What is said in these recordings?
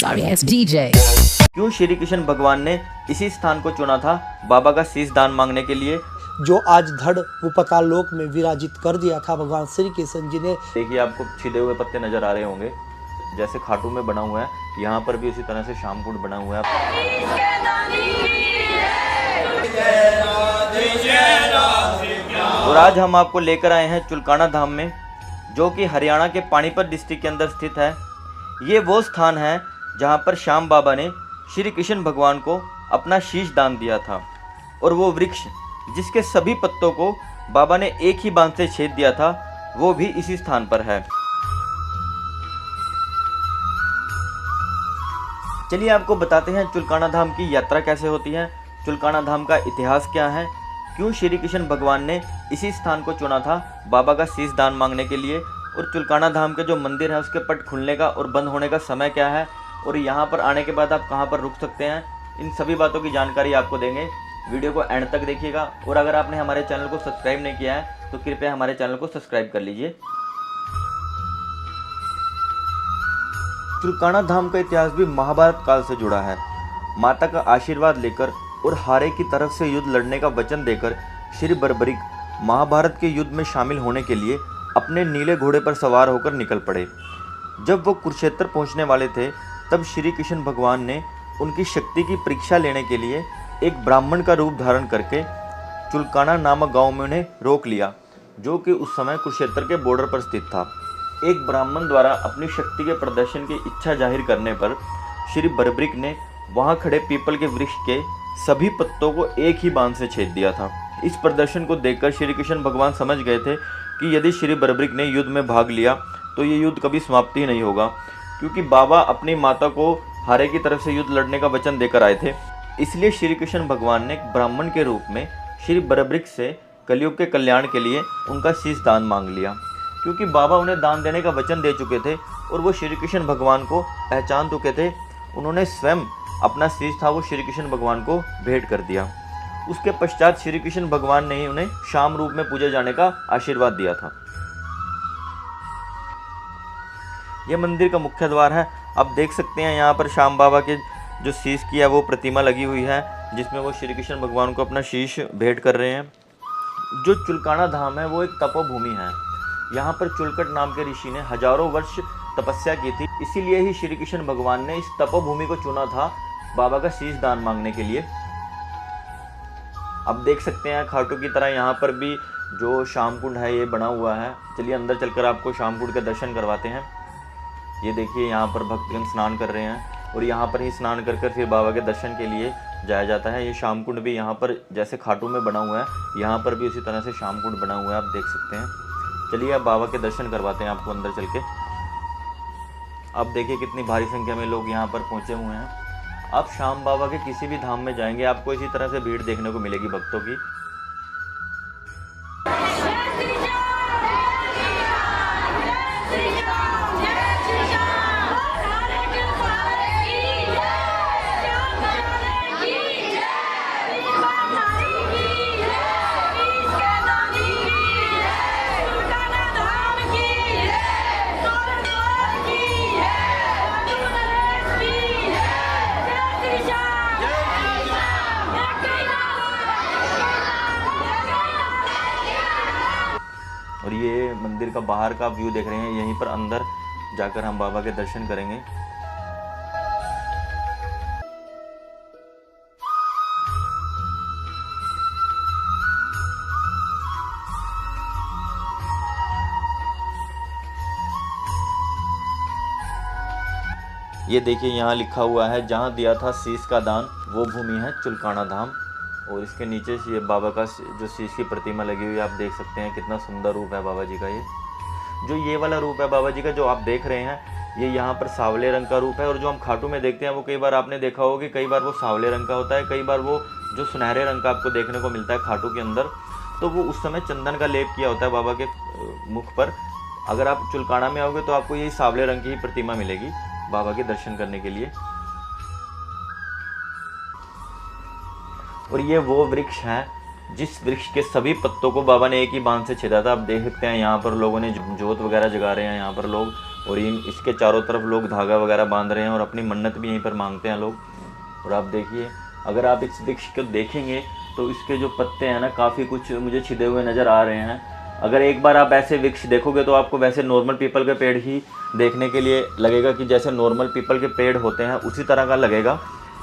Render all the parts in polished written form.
Sorry ass DJ. क्यों श्री कृष्ण भगवान ने इसी स्थान को चुना था बाबा का शीश दान मांगने के लिए? जो आज धड़ वो पताल लोक में विराजित कर दिया था भगवान श्री कृष्ण जी ने। देखिए आपको छिदे हुए पत्ते नजर आ रहे होंगे, जैसे खाटू में बना हुआ है, यहाँ पर भी उसी तरह से श्यामकुंड बना हुआ है। और आज हम आपको लेकर आए हैं चुलकाना धाम में, जो कि हरियाणा के पानीपत डिस्ट्रिक्ट के अंदर स्थित है। ये वो स्थान है जहाँ पर श्याम बाबा ने श्री कृष्ण भगवान को अपना शीश दान दिया था, और वो वृक्ष जिसके सभी पत्तों को बाबा ने एक ही बांध से छेद दिया था, वो भी इसी स्थान पर है। चलिए आपको बताते हैं चुलकाना धाम की यात्रा कैसे होती है, चुलकाना धाम का इतिहास क्या है, क्यों श्री कृष्ण भगवान ने इसी स्थान को चुना था बाबा का शीश दान मांगने के लिए, और चुलकाना धाम के जो मंदिर है उसके पट खुलने का और बंद होने का समय क्या है, और यहाँ पर आने के बाद आप कहाँ पर रुक सकते हैं, इन सभी बातों की जानकारी आपको देंगे। वीडियो को एंड तक देखिएगा, और अगर आपने हमारे चैनल को सब्सक्राइब नहीं किया है तो कृपया हमारे चैनल को सब्सक्राइब कर लीजिए। चुलकाना धाम का इतिहास भी महाभारत काल से जुड़ा है। माता का आशीर्वाद लेकर और हारे की तरफ से युद्ध लड़ने का वचन देकर श्री बर्बरिक महाभारत के युद्ध में शामिल होने के लिए अपने नीले घोड़े पर सवार होकर निकल पड़े। जब वो कुरुक्षेत्र पहुंचने वाले थे, तब श्री कृष्ण भगवान ने उनकी शक्ति की परीक्षा लेने के लिए एक ब्राह्मण का रूप धारण करके चुलकाना नामक गांव में उन्हें रोक लिया, जो कि उस समय कुरुक्षेत्र के बॉर्डर पर स्थित था। एक ब्राह्मण द्वारा अपनी शक्ति के प्रदर्शन की इच्छा जाहिर करने पर श्री बर्बरिक ने वहां खड़े पीपल के वृक्ष के सभी पत्तों को एक ही बांध से छेद दिया था। इस प्रदर्शन को देखकर श्री कृष्ण भगवान समझ गए थे कि यदि श्री बर्बरिक ने युद्ध में भाग लिया तो ये युद्ध कभी समाप्त ही नहीं होगा, क्योंकि बाबा अपनी माता को हारे की तरफ से युद्ध लड़ने का वचन देकर आए थे। इसलिए श्री कृष्ण भगवान ने एक ब्राह्मण के रूप में श्री बर्बरिक से कलयुग के कल्याण के लिए उनका शीश दान मांग लिया, क्योंकि बाबा उन्हें दान देने का वचन दे चुके थे और वो श्री कृष्ण भगवान को पहचान चुके थे। उन्होंने स्वयं अपना शीश था वो श्री कृष्ण भगवान को भेंट कर दिया। उसके पश्चात श्री कृष्ण भगवान ने ही उन्हें श्याम रूप में पूजे जाने का आशीर्वाद दिया था। यह मंदिर का मुख्य द्वार है। आप देख सकते हैं यहाँ पर श्याम बाबा के जो शीश की है वो प्रतिमा लगी हुई है, जिसमें वो श्री कृष्ण भगवान को अपना शीश भेंट कर रहे हैं। जो चुलकाना धाम है वो एक तपोभूमि है। यहाँ पर चुलकट नाम के ऋषि ने हजारों वर्ष तपस्या की थी, इसीलिए ही श्री कृष्ण भगवान ने इस तपोभूमि को चुना था बाबा का शीश दान मांगने के लिए। अब देख सकते हैं खाटू की तरह यहाँ पर भी जो श्यामकुंड है ये बना हुआ है। चलिए अंदर चलकर आपको श्यामकुंड के दर्शन करवाते हैं। ये देखिए यहाँ पर भक्तगण स्नान कर रहे हैं, और यहाँ पर ही स्नान कर फिर बाबा के दर्शन के लिए जाया जाता है। ये श्यामकुंड भी यहाँ पर जैसे खाटू में बना हुआ है, यहाँ पर भी उसी तरह से श्यामकुंड बना हुआ है, आप देख सकते हैं। चलिए अब बाबा के दर्शन करवाते हैं आपको अंदर चल के। अब देखिए कितनी भारी संख्या में लोग यहाँ पर पहुँचे हुए हैं। आप श्याम बाबा के किसी भी धाम में जाएंगे आपको इसी तरह से भीड़ देखने को मिलेगी भक्तों की। और ये मंदिर का बाहर का व्यू देख रहे हैं, यहीं पर अंदर जाकर हम बाबा के दर्शन करेंगे। ये देखिए यहाँ लिखा हुआ है, जहाँ दिया था शीश का दान वो भूमि है चुलकाना धाम। और इसके नीचे ये बाबा का जो शीश की प्रतिमा लगी हुई है, आप देख सकते हैं कितना सुंदर रूप है बाबा जी का। ये वाला रूप है बाबा जी का जो आप देख रहे हैं, ये यहाँ पर सांवले रंग का रूप है। और जो हम खाटू में देखते हैं वो कई बार आपने देखा होगा कि कई बार वो सांवले रंग का होता है, कई बार वो जो सुनहरे रंग का आपको देखने को मिलता है खाटू के अंदर, तो वो उस समय चंदन का लेप किया होता है बाबा के मुख पर। अगर आप चुलकाना में आओगे तो आपको यही सांवले रंग की ही प्रतिमा मिलेगी बाबा के दर्शन करने के लिए। और ये वो वृक्ष है जिस वृक्ष के सभी पत्तों को बाबा ने एक ही बांध से छेदा था। आप देख सकते हैं यहाँ पर लोगों ने जोत वगैरह जगा रहे हैं यहाँ पर लोग, और इसके चारों तरफ लोग धागा वगैरह बांध रहे हैं और अपनी मन्नत भी यहीं पर मांगते हैं लोग। और आप देखिए, अगर आप इस वृक्ष को देखेंगे तो इसके जो पत्ते हैं ना, काफ़ी कुछ मुझे छिदे हुए नज़र आ रहे हैं। अगर एक बार आप ऐसे वृक्ष देखोगे तो आपको वैसे नॉर्मल पीपल के पेड़ ही देखने के लिए लगेगा कि जैसे नॉर्मल पीपल के पेड़ होते हैं उसी तरह का लगेगा।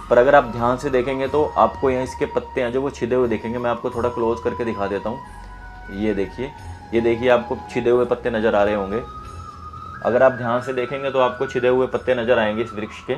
पर अगर आप ध्यान से देखेंगे तो आपको यहाँ इसके पत्ते हैं जो वो छिदे हुए दिखेंगे। मैं आपको थोड़ा क्लोज करके दिखा देता हूँ। ये देखिए आपको छिदे हुए पत्ते नज़र आ रहे होंगे। अगर आप ध्यान से देखेंगे तो आपको छिदे हुए पत्ते नज़र आएंगे इस वृक्ष के।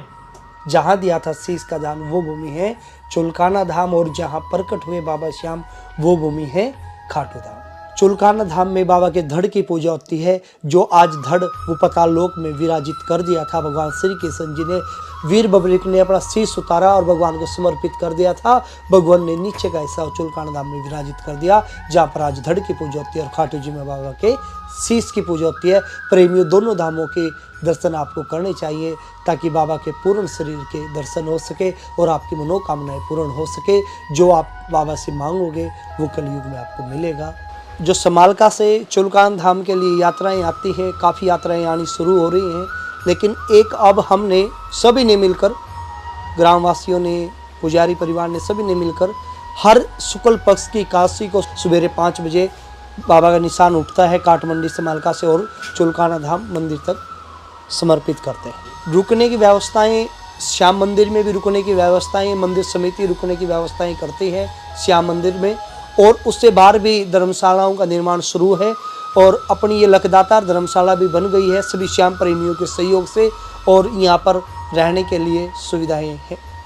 जहाँ दिया था शीश का दान वो भूमि है चुलकाना धाम, और जहाँ प्रकट हुए बाबा श्याम वो भूमि है खाटू धाम। चुलकाना धाम में बाबा के धड़ की पूजा होती है, जो आज धड़ वो पताल लोक में विराजित कर दिया था। भगवान श्री कृष्ण जी ने वीर बबरिक ने अपना शीश उतारा और भगवान को समर्पित कर दिया था। भगवान ने नीचे का हिस्सा चुलकाना धाम में विराजित कर दिया, जहाँ पर आज धड़ की पूजा होती है और खाटू जी में बाबा के शीश की पूजा होती है। प्रेमियों, दोनों धामों के दर्शन आपको करने चाहिए ताकि बाबा के पूर्ण शरीर के दर्शन हो सके और आपकी मनोकामनाएं पूर्ण हो सके। जो आप बाबा से मांगोगे वो कलयुग में आपको मिलेगा। जो समालका से चुलकाना धाम के लिए यात्राएं आती हैं, काफ़ी यात्राएं आनी शुरू हो रही हैं, लेकिन एक अब हमने सभी ने मिलकर, ग्रामवासियों ने, पुजारी परिवार ने, सभी ने मिलकर हर शुक्ल पक्ष की एकादशी को सवेरे 5 बजे बाबा का निशान उठता है काठमंडी समालका से और चुलकाना धाम मंदिर तक समर्पित करते हैं। रुकने की व्यवस्थाएं श्याम मंदिर में भी रुकने की व्यवस्थाएं मंदिर समिति रुकने की व्यवस्थाएं करती है श्याम मंदिर में, और उससे बाहर भी धर्मशालाओं का निर्माण शुरू है और अपनी ये लखदातार धर्मशाला भी बन गई है सभी श्याम प्रेमियों के सहयोग से। और यहाँ पर रहने के लिए सुविधाएं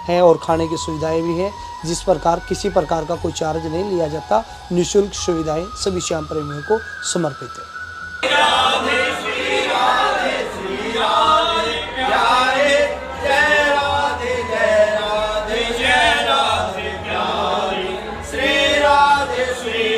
हैं और खाने की सुविधाएं भी हैं, जिस प्रकार किसी प्रकार का कोई चार्ज नहीं लिया जाता। निःशुल्क सुविधाएं सभी श्याम प्रेमियों को समर्पित है। श्री